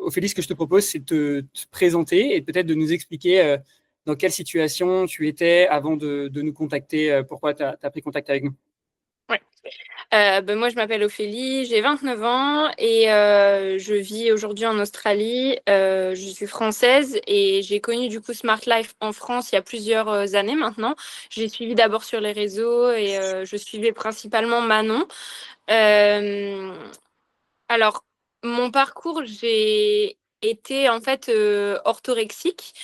Ophélie, ce que je te propose, c'est de te présenter et peut-être de nous expliquer dans quelle situation tu étais avant de nous contacter, pourquoi tu as pris contact avec nous. Ouais. Moi, je m'appelle Ophélie, j'ai 29 ans et je vis aujourd'hui en Australie. Je suis française et j'ai connu du coup Smart Life en France il y a plusieurs années maintenant. J'ai suivi d'abord sur les réseaux et je suivais principalement Manon. Euh, alors, mon parcours, j'ai été en fait orthorexique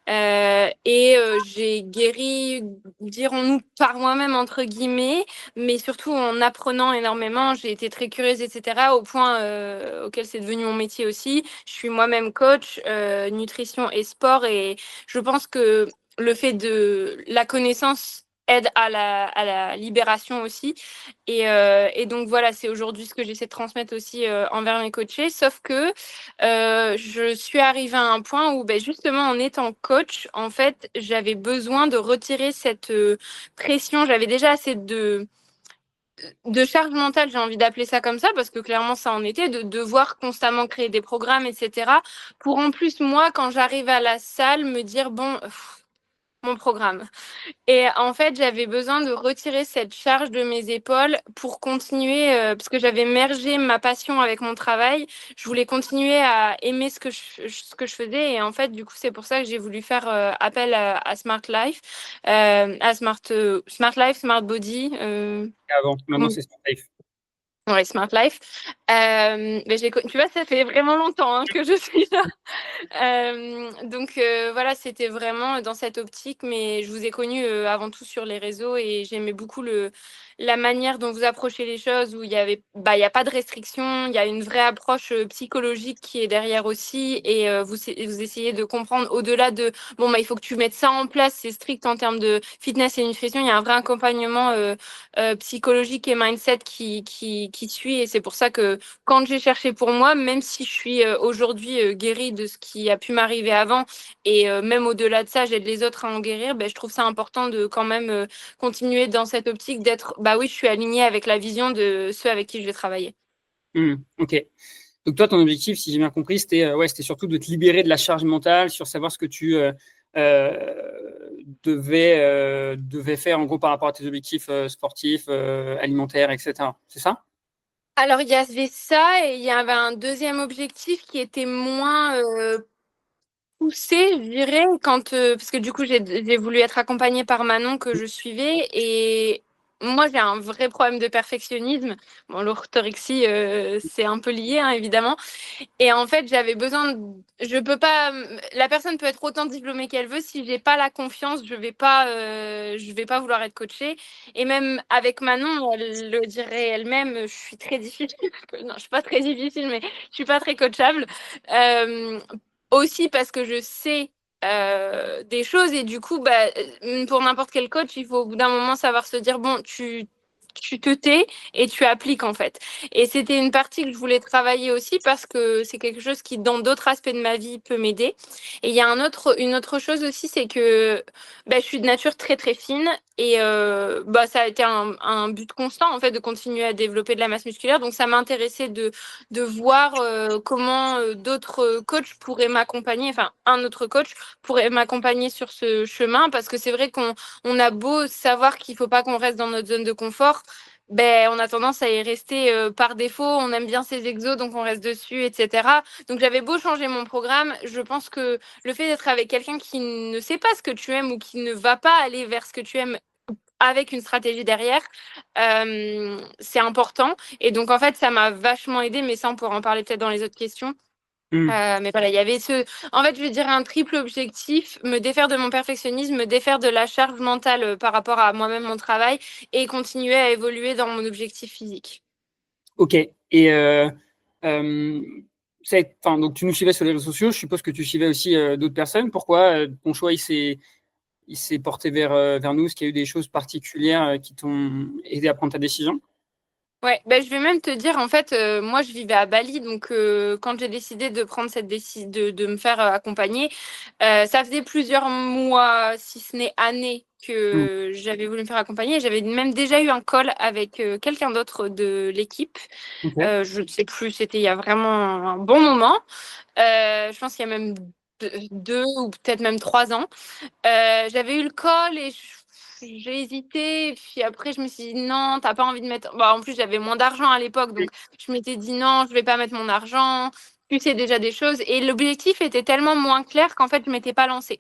et j'ai guéri, dirons-nous, par moi-même, entre guillemets, mais surtout en apprenant énormément. J'ai été très curieuse, etc., au point auquel c'est devenu mon métier aussi. Je suis moi-même coach, nutrition et sport, et je pense que le fait de la connaissance aide à la libération aussi. Et donc voilà, c'est aujourd'hui ce que j'essaie de transmettre aussi envers mes coachés. Sauf que je suis arrivée à un point où, ben, justement, en étant coach, en fait, j'avais besoin de retirer cette pression. J'avais déjà assez de charge mentale, j'ai envie d'appeler ça comme ça, parce que clairement, ça en était, de devoir constamment créer des programmes, etc. Pour en plus, moi, quand j'arrive à la salle, me dire, bon, mon programme. Et en fait, j'avais besoin de retirer cette charge de mes épaules pour continuer, parce que j'avais mergé ma passion avec mon travail. Je voulais continuer à aimer ce que je faisais. Et en fait, du coup, c'est pour ça que j'ai voulu faire appel à Smart Life, à Smart Life, Smart Body. Avant, maintenant, c'est Smart Life. Ouais, Smart Life. Mais tu vois, ça fait vraiment longtemps hein, que je suis là. Donc voilà, c'était vraiment dans cette optique, mais je vous ai connu avant tout sur les réseaux et j'aimais beaucoup la manière dont vous approchez les choses, où il y a pas de restriction, il y a une vraie approche psychologique qui est derrière aussi, et vous essayez de comprendre au-delà de bon bah il faut que tu mettes ça en place, c'est strict en termes de fitness et nutrition, il y a un vrai accompagnement psychologique et mindset qui suit, et c'est pour ça que quand j'ai cherché pour moi, même si je suis aujourd'hui guérie de ce qui a pu m'arriver avant, et même au-delà de ça, j'aide les autres à en guérir, ben, je trouve ça important de quand même continuer dans cette optique d'être, bah oui, je suis alignée avec la vision de ceux avec qui je vais travailler. Ok. Donc toi, ton objectif, si j'ai bien compris, c'était surtout de te libérer de la charge mentale sur savoir ce que tu devais faire en gros par rapport à tes objectifs sportifs, alimentaires, etc. C'est ça? Alors, il y avait ça et il y avait un deuxième objectif qui était moins poussé, je dirais, parce que du coup, j'ai voulu être accompagnée par Manon que je suivais, et moi, j'ai un vrai problème de perfectionnisme. Bon, l'orthorexie, c'est un peu lié, hein, évidemment. Et en fait, j'avais besoin je peux pas, la personne peut être autant diplômée qu'elle veut, si j'ai pas la confiance, je vais pas vouloir être coachée. Et même avec Manon, elle le dirait elle-même, je suis très difficile. Non, je suis pas très difficile, mais je suis pas très coachable. Euh, Aussi parce que je sais des choses, et du coup, bah, pour n'importe quel coach, il faut au bout d'un moment savoir se dire, bon, tu te tais et tu appliques en fait. Et c'était une partie que je voulais travailler aussi parce que c'est quelque chose qui, dans d'autres aspects de ma vie, peut m'aider. Et il y a une autre chose aussi, c'est que bah, je suis de nature très très fine, et bah, ça a été un but constant en fait de continuer à développer de la masse musculaire. Donc ça m'intéressait de voir comment d'autres coachs pourraient m'accompagner, enfin un autre coach pourrait m'accompagner sur ce chemin, parce que c'est vrai qu'on a beau savoir qu'il faut pas qu'on reste dans notre zone de confort, ben, on a tendance à y rester par défaut. On aime bien ces exos, donc on reste dessus, etc. Donc j'avais beau changer mon programme, je pense que le fait d'être avec quelqu'un qui ne sait pas ce que tu aimes ou qui ne va pas aller vers ce que tu aimes avec une stratégie derrière, c'est important. Et donc en fait, ça m'a vachement aidé, mais ça, on pourra en parler peut-être dans les autres questions. Mais voilà, il y avait en fait, je veux dire un triple objectif: me défaire de mon perfectionnisme, me défaire de la charge mentale par rapport à moi-même, mon travail, et continuer à évoluer dans mon objectif physique. Ok. Et euh, donc tu nous suivais sur les réseaux sociaux. Je suppose que tu suivais aussi d'autres personnes. Pourquoi ton choix il s'est porté vers nous? Est-ce qu'il y a eu des choses particulières qui t'ont aidé à prendre ta décision? Ouais, bah, je vais même te dire, en fait, moi, je vivais à Bali, donc quand j'ai décidé de prendre cette décision de me faire accompagner, ça faisait plusieurs mois, si ce n'est années, Mm. que j'avais voulu me faire accompagner. J'avais même déjà eu un call avec quelqu'un d'autre de l'équipe. Ok. Je ne sais plus, c'était il y a vraiment un bon moment. Je pense qu'il y a même 2 ou peut-être même 3 ans. J'avais eu le call et j'ai hésité. Puis après, je me suis dit non, t'as pas envie de mettre. Bah, en plus, j'avais moins d'argent à l'époque, donc je m'étais dit non, je vais pas mettre mon argent. Tu sais déjà des choses. Et l'objectif était tellement moins clair qu'en fait, je m'étais pas lancée.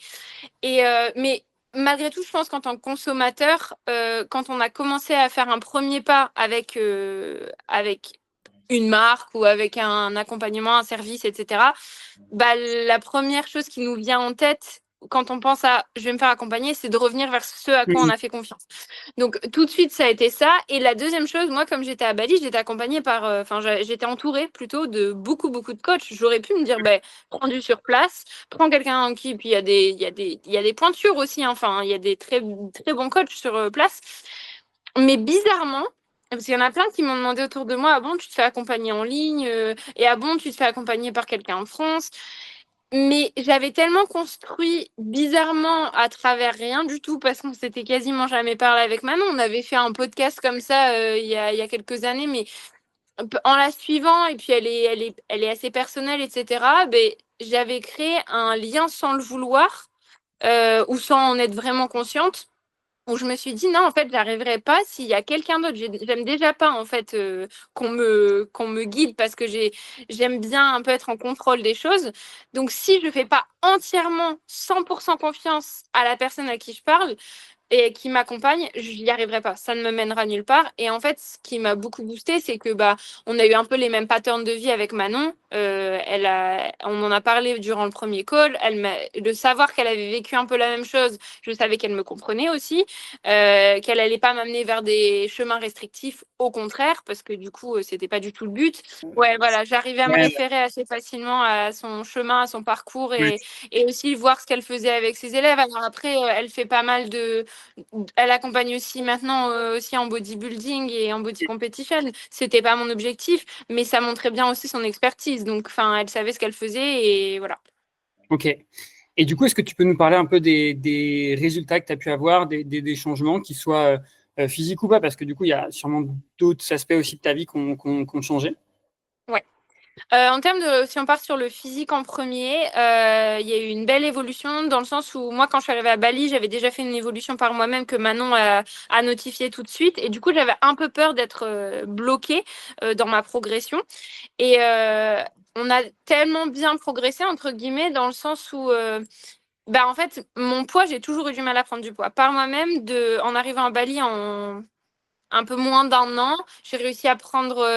Mais malgré tout, je pense qu'en tant que consommateur, quand on a commencé à faire un premier pas avec une marque ou avec un accompagnement, un service, etc., bah, la première chose qui nous vient en tête quand on pense à je vais me faire accompagner, c'est de revenir vers ce à quoi on Mm. a fait confiance. Donc tout de suite, ça a été ça. Et la deuxième chose, moi, comme j'étais à Bali, j'étais accompagnée par, enfin, j'étais entourée plutôt de beaucoup, beaucoup de coachs. J'aurais pu me dire, ben, prends du sur place, prends quelqu'un en qui, puis il y a des pointures aussi, hein. Enfin, il y a des très, très bons coachs sur place. Mais bizarrement, parce qu'il y en a plein qui m'ont demandé autour de moi, ah bon, tu te fais accompagner en ligne, et ah bon, tu te fais accompagner par quelqu'un en France. Mais j'avais tellement construit bizarrement à travers rien du tout parce qu'on s'était quasiment jamais parlé avec Manon. On avait fait un podcast comme ça il y a quelques années, mais en la suivant, et puis elle est assez personnelle, etc. Ben, j'avais créé un lien sans le vouloir ou sans en être vraiment consciente où je me suis dit non, en fait, j'arriverai pas s'il y a quelqu'un d'autre. J'aime déjà pas en fait qu'on me guide parce que j'aime bien un peu être en contrôle des choses. Donc si je fais pas entièrement 100% confiance à la personne à qui je parle et qui m'accompagne, je n'y arriverai pas. Ça ne me mènera nulle part. Et en fait, ce qui m'a beaucoup boosté, c'est que bah on a eu un peu les mêmes patterns de vie avec Manon. On en a parlé durant le premier call. De savoir qu'elle avait vécu un peu la même chose, je savais qu'elle me comprenait aussi, qu'elle allait pas m'amener vers des chemins restrictifs, au contraire, parce que du coup, c'était pas du tout le but. Ouais, voilà, j'arrivais à me Ouais, référer assez facilement à son chemin, à son parcours ouais. et aussi voir ce qu'elle faisait avec ses élèves. Alors après, elle fait pas mal elle accompagne aussi maintenant aussi en bodybuilding et en body competition. C'était pas mon objectif, mais ça montrait bien aussi son expertise. Donc, enfin, elle savait ce qu'elle faisait et voilà. Ok. Et du coup, est-ce que tu peux nous parler un peu des résultats que tu as pu avoir, des changements, qu'ils soient physiques ou pas? Parce que du coup, il y a sûrement d'autres aspects aussi de ta vie qui ont changé. Ouais. En termes si on part sur le physique en premier, il y a eu une belle évolution dans le sens où moi, quand je suis arrivée à Bali, j'avais déjà fait une évolution par moi-même que Manon a notifié tout de suite. Et du coup, j'avais un peu peur d'être bloquée dans ma progression. Et on a tellement bien progressé, entre guillemets, dans le sens où, bah, en fait, mon poids, j'ai toujours eu du mal à prendre du poids. Par moi-même, en arrivant à Bali en un peu moins d'1 an, j'ai réussi à prendre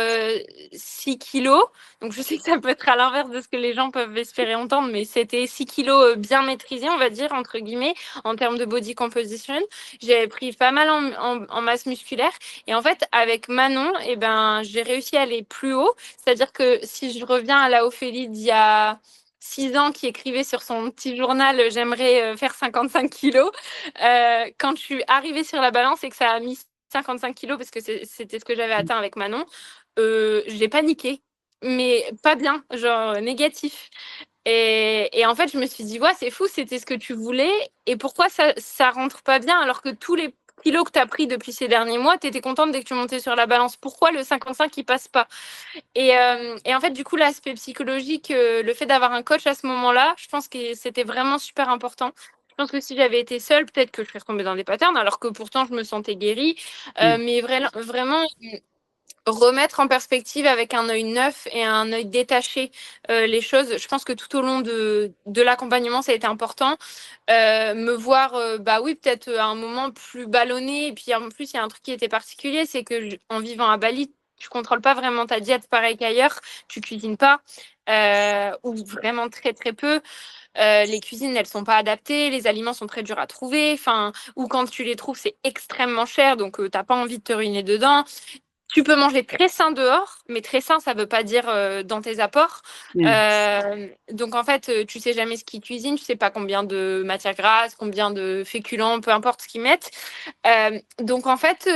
6 kilos. Donc, je sais que ça peut être à l'inverse de ce que les gens peuvent espérer entendre, mais c'était 6 kilos bien maîtrisés, on va dire, entre guillemets, en termes de body composition. J'ai pris pas mal en masse musculaire. Et en fait, avec Manon, eh ben, j'ai réussi à aller plus haut. C'est-à-dire que si je reviens à la Ophélie d'il y a 6 ans qui écrivait sur son petit journal j'aimerais faire 55 kilos. Quand je suis arrivée sur la balance et que ça a mis 55 kilos parce que c'était ce que j'avais atteint avec Manon, j'ai paniqué, mais pas bien, genre négatif. Et en fait, je me suis dit, ouais, c'est fou, c'était ce que tu voulais. Et pourquoi ça rentre pas bien alors que tous les kilos que tu as pris depuis ces derniers mois, tu étais contente dès que tu montais sur la balance. Pourquoi le 55 qui passe pas? Et en fait, du coup, l'aspect psychologique, le fait d'avoir un coach à ce moment-là, je pense que c'était vraiment super important. Je pense que si j'avais été seule, peut-être que je serais retombée dans des patterns, alors que pourtant, je me sentais guérie. Mm. Mais vraiment, remettre en perspective avec un œil neuf et un œil détaché les choses. Je pense que tout au long de l'accompagnement, ça a été important. Me voir, bah oui, peut-être à un moment plus ballonné. Et puis en plus, il y a un truc qui était particulier, c'est que en vivant à Bali, tu contrôles pas vraiment ta diète pareil qu'ailleurs. Tu cuisines pas. Ou vraiment très très peu. Les cuisines, elles sont pas adaptées, les aliments sont très durs à trouver, enfin, ou quand tu les trouves, c'est extrêmement cher, donc t'as pas envie de te ruiner dedans. Tu peux manger très sain dehors, mais très sain, ça ne veut pas dire dans tes apports. Mm. Donc, en fait, tu ne sais jamais ce qu'ils cuisinent, tu ne sais pas combien de matières grasses, combien de féculents, peu importe ce qu'ils mettent. Donc, en fait,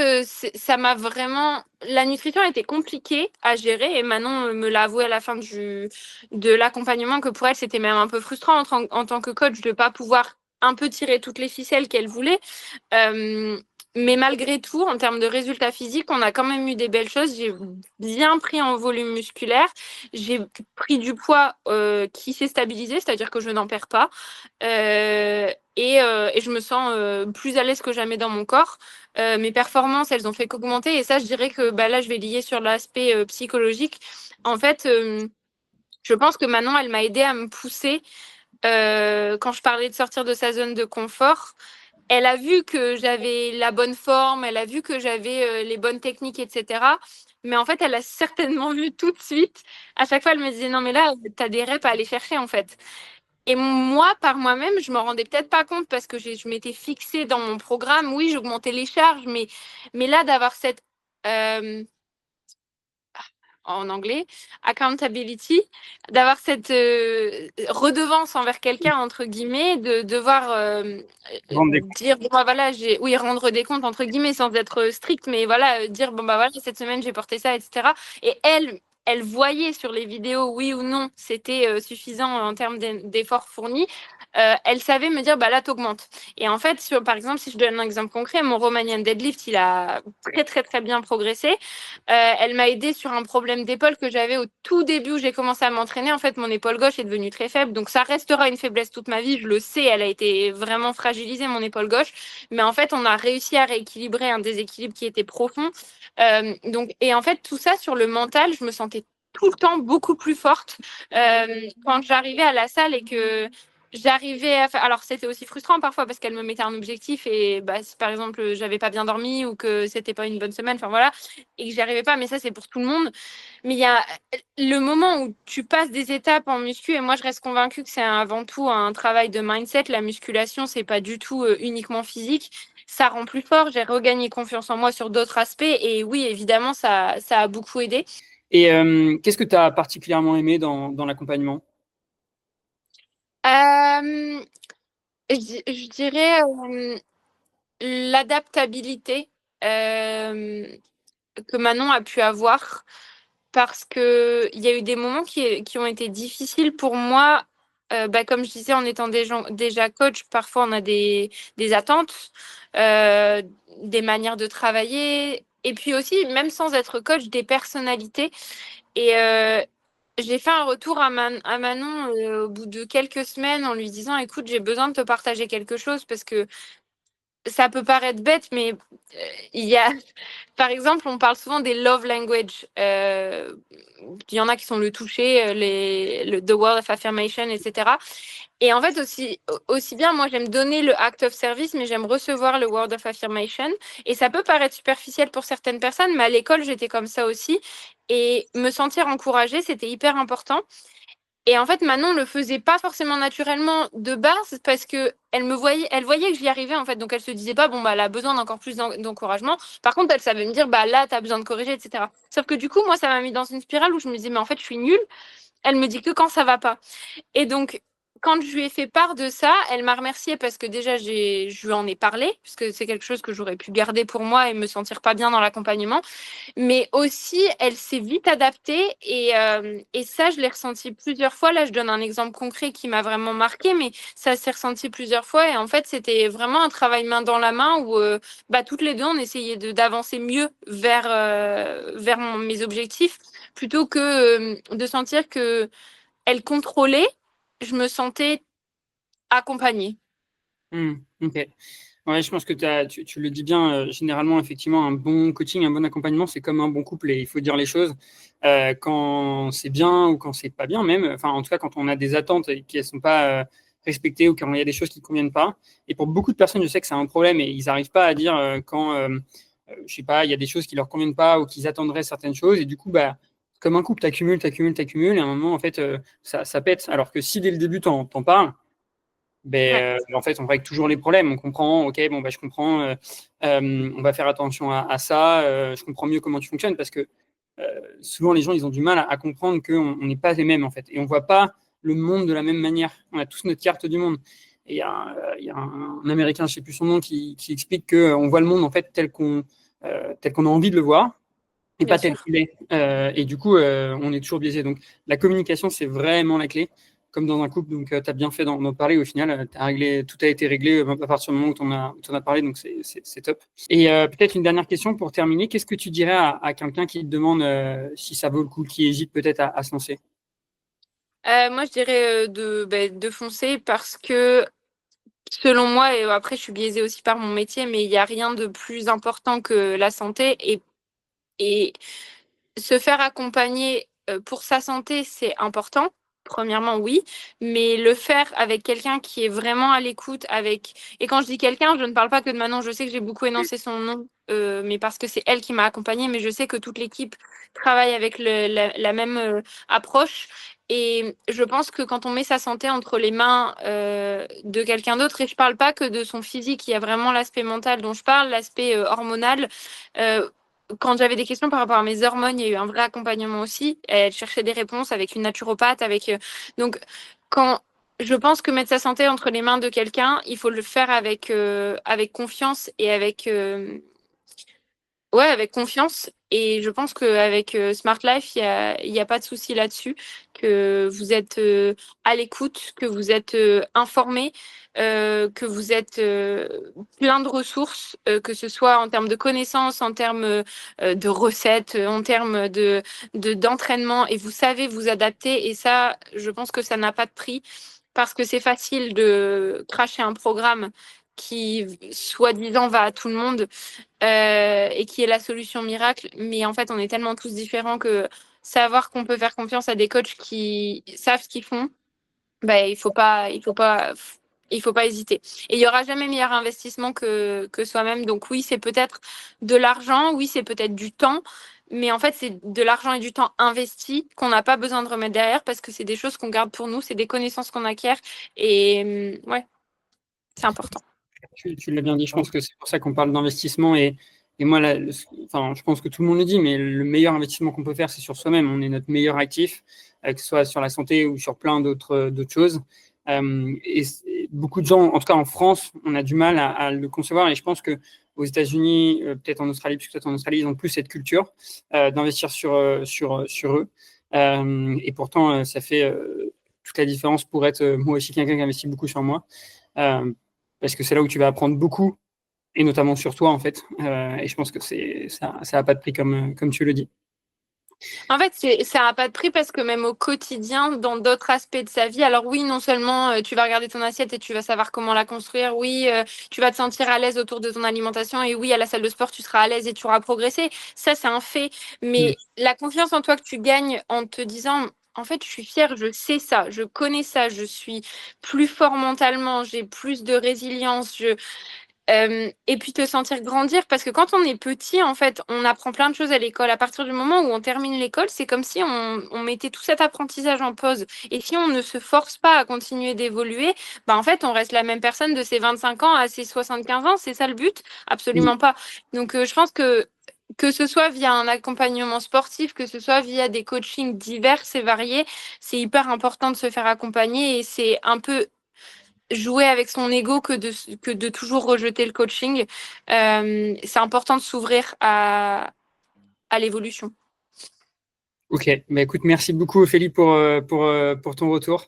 ça m'a vraiment... La nutrition a été compliquée à gérer et Manon me l'a avoué à la fin de l'accompagnement que pour elle, c'était même un peu frustrant en tant que coach de ne pas pouvoir un peu tirer toutes les ficelles qu'elle voulait. Mais malgré tout, en termes de résultats physiques, on a quand même eu des belles choses. J'ai bien pris en volume musculaire. J'ai pris du poids qui s'est stabilisé, c'est-à-dire que je n'en perds pas. Et je me sens plus à l'aise que jamais dans mon corps. Mes performances, elles ont fait qu'augmenter. Et ça, je dirais que là, je vais lier sur l'aspect psychologique. En fait, je pense que Manon, elle m'a aidé à me pousser quand je parlais de sortir de sa zone de confort. Elle a vu que j'avais la bonne forme, elle a vu que j'avais les bonnes techniques, etc. Mais en fait, elle a certainement vu tout de suite. À chaque fois, elle me disait, non, mais là, tu as des reps à aller chercher, en fait. Et moi, par moi-même, je me rendais peut-être pas compte parce que je m'étais fixée dans mon programme. Oui, j'augmentais les charges, mais là, d'avoir cette... euh, en anglais, accountability, d'avoir cette redevance envers quelqu'un, entre guillemets, de devoir Rendre des comptes. dire, bon, bah, voilà, oui, rendre des comptes, entre guillemets, sans être strict, mais voilà, dire, bon, bah voilà, cette semaine, j'ai porté ça, etc. Et elle voyait sur les vidéos, oui ou non, c'était suffisant en termes d'efforts fournis. Elle savait me dire, bah là, t'augmentes. Et en fait, par exemple, si je donne un exemple concret, mon Romanian deadlift, il a très, très, très bien progressé. Elle m'a aidée sur un problème d'épaule que j'avais au tout début où j'ai commencé à m'entraîner. En fait, mon épaule gauche est devenue très faible. Donc, ça restera une faiblesse toute ma vie. Je le sais, elle a été vraiment fragilisée, mon épaule gauche. Mais en fait, on a réussi à rééquilibrer un déséquilibre qui était profond. Et en fait, tout ça sur le mental, je me sentais tout le temps beaucoup plus forte quand j'arrivais à la salle et que j'arrivais à faire... Alors, c'était aussi frustrant parfois parce qu'elle me mettait un objectif et bah, si par exemple, j'avais pas bien dormi ou que c'était pas une bonne semaine, enfin voilà, et que j'y arrivais pas, mais ça, c'est pour tout le monde. Mais il y a le moment où tu passes des étapes en muscu et moi, je reste convaincue que c'est avant tout un travail de mindset. La musculation, c'est pas du tout uniquement physique. Ça rend plus fort. J'ai regagné confiance en moi sur d'autres aspects et oui, évidemment, ça a beaucoup aidé. Et qu'est-ce que tu as particulièrement aimé dans l'accompagnement? Euh, je dirais l'adaptabilité que Manon a pu avoir parce qu'il y a eu des moments qui ont été difficiles pour moi. Comme je disais, en étant déjà coach, parfois on a des attentes, euh, des manières de travailler, et puis aussi, même sans être coach, des personnalités. Et j'ai fait un retour à Manon au bout de quelques semaines en lui disant, écoute, j'ai besoin de te partager quelque chose parce que ça peut paraître bête, mais il y a, par exemple, on parle souvent des love language. Il y en a qui sont le toucher, the word of affirmation, etc. Et en fait, aussi bien, moi, j'aime donner le act of service, mais j'aime recevoir le word of affirmation. Et ça peut paraître superficiel pour certaines personnes, mais à l'école, j'étais comme ça aussi. Et me sentir encouragée, c'était hyper important. Et en fait, Manon le faisait pas forcément naturellement de base parce que elle voyait que j'y arrivais en fait. Donc elle se disait pas, bon, bah, elle a besoin d'encore plus d'encouragement. Par contre, elle savait me dire, bah, là, tu as besoin de corriger, etc. Sauf que du coup, moi, ça m'a mis dans une spirale où je me disais, mais en fait, je suis nulle. Elle me dit que quand ça va pas. Et donc, quand je lui ai fait part de ça, elle m'a remerciée parce que déjà, je lui en ai parlé, puisque c'est quelque chose que j'aurais pu garder pour moi et me sentir pas bien dans l'accompagnement. Mais aussi, elle s'est vite adaptée et ça, je l'ai ressenti plusieurs fois. Là, je donne un exemple concret qui m'a vraiment marqué, mais ça s'est ressenti plusieurs fois. Et en fait, c'était vraiment un travail main dans la main où toutes les deux, on essayait d'avancer mieux vers mes objectifs plutôt que de sentir que elle contrôlait, je me sentais accompagnée. Ok. Ouais, je pense que tu le dis bien. Généralement, effectivement, un bon coaching, un bon accompagnement, c'est comme un bon couple et il faut dire les choses quand c'est bien ou quand c'est pas bien, même. Enfin, en tout cas, quand on a des attentes et qu'elles sont pas respectées ou quand il y a des choses qui ne conviennent pas. Et pour beaucoup de personnes, je sais que c'est un problème et ils n'arrivent pas à dire quand, je sais pas, il y a des choses qui leur conviennent pas ou qu'ils attendraient certaines choses. Et du coup, bah, comme un couple, t'accumules, et à un moment, en fait, ça pète. Alors que si dès le début, t'en parles, Ouais, en fait, on règle toujours les problèmes. On comprend, ok, bon, je comprends, on va faire attention à ça, je comprends mieux comment tu fonctionnes parce que souvent les gens, ils ont du mal à comprendre qu'on n'est pas les mêmes, en fait. Et on ne voit pas le monde de la même manière. On a tous notre carte du monde. Et il y a un Américain, je ne sais plus son nom, qui explique qu'on voit le monde, en fait, tel qu'on a envie de le voir et bien pas tel sûr. qu'il est. Et du coup, on est toujours biaisé. Donc, la communication, c'est vraiment la clé, comme dans un couple. Donc, tu as bien fait d'en parler. Au final, tout a été réglé à partir du moment où tu en as parlé. Donc, c'est top. Et peut-être une dernière question pour terminer. Qu'est-ce que tu dirais à quelqu'un qui te demande si ça vaut le coup, qui hésite peut-être à se lancer? Moi, je dirais de foncer parce que selon moi, et après je suis biaisée aussi par mon métier, mais il n'y a rien de plus important que la santé et se faire accompagner pour sa santé, c'est important. Premièrement, oui, mais le faire avec quelqu'un qui est vraiment à l'écoute, et quand je dis quelqu'un, je ne parle pas que de Manon. Je sais que j'ai beaucoup énoncé son nom, mais parce que c'est elle qui m'a accompagnée, mais je sais que toute l'équipe travaille avec la même approche. Et je pense que quand on met sa santé entre les mains de quelqu'un d'autre, et je parle pas que de son physique, il y a vraiment l'aspect mental dont je parle, l'aspect hormonal. Euh, Quand j'avais des questions par rapport à mes hormones, il y a eu un vrai accompagnement aussi. Elle cherchait des réponses avec une naturopathe, donc quand je pense que mettre sa santé entre les mains de quelqu'un, il faut le faire avec confiance et avec confiance. Et je pense qu'avec Smart Life, il y a pas de souci là-dessus, que vous êtes à l'écoute, que vous êtes informé, que vous êtes plein de ressources, que ce soit en termes de connaissances, en termes de recettes, en termes d'entraînement, et vous savez vous adapter. Et ça, je pense que ça n'a pas de prix, parce que c'est facile de cracher un programme qui, soi-disant, va à tout le monde et qui est la solution miracle. Mais en fait, on est tellement tous différents que savoir qu'on peut faire confiance à des coachs qui savent ce qu'ils font, ben, il faut pas hésiter. Et il y aura jamais meilleur investissement que soi-même. Donc oui, c'est peut-être de l'argent, oui, c'est peut-être du temps. Mais en fait, c'est de l'argent et du temps investi qu'on n'a pas besoin de remettre derrière, parce que c'est des choses qu'on garde pour nous, c'est des connaissances qu'on acquiert. Et ouais, c'est important. Tu l'as bien dit, je pense que c'est pour ça qu'on parle d'investissement. Et moi, enfin, je pense que tout le monde le dit, mais le meilleur investissement qu'on peut faire, c'est sur soi-même. On est notre meilleur actif, que ce soit sur la santé ou sur plein d'autres choses. Beaucoup de gens, en tout cas en France, on a du mal à le concevoir. Et je pense que aux États-Unis, peut-être en Australie, puisque peut-être en Australie, ils ont plus cette culture d'investir sur eux. Et pourtant, ça fait toute la différence pour être moi aussi quelqu'un qui investit beaucoup sur moi. Euh, Parce que c'est là où tu vas apprendre beaucoup, et notamment sur toi, en fait. Et je pense que ça n'a pas de prix, comme tu le dis. En fait, ça n'a pas de prix, parce que même au quotidien, dans d'autres aspects de sa vie, alors oui, non seulement tu vas regarder ton assiette et tu vas savoir comment la construire, oui, tu vas te sentir à l'aise autour de ton alimentation, et oui, à la salle de sport, tu seras à l'aise et tu auras progressé. Ça, c'est un fait. Mm. Mais la confiance en toi que tu gagnes en te disant, en fait, je suis fière, je sais ça, je connais ça, je suis plus fort mentalement, j'ai plus de résilience, et puis te sentir grandir, parce que quand on est petit, en fait, on apprend plein de choses à l'école. À partir du moment où on termine l'école, c'est comme si on mettait tout cet apprentissage en pause. Et si on ne se force pas à continuer d'évoluer, bah en fait, on reste la même personne de ses 25 ans à ses 75 ans. C'est ça le but? Mm. Absolument pas. Donc, je pense que ce soit via un accompagnement sportif, que ce soit via des coachings divers et variés, c'est hyper important de se faire accompagner, et c'est un peu jouer avec son ego que de toujours rejeter le coaching. C'est important de s'ouvrir à l'évolution. Ok, bah, écoute, merci beaucoup Ophélie pour ton retour.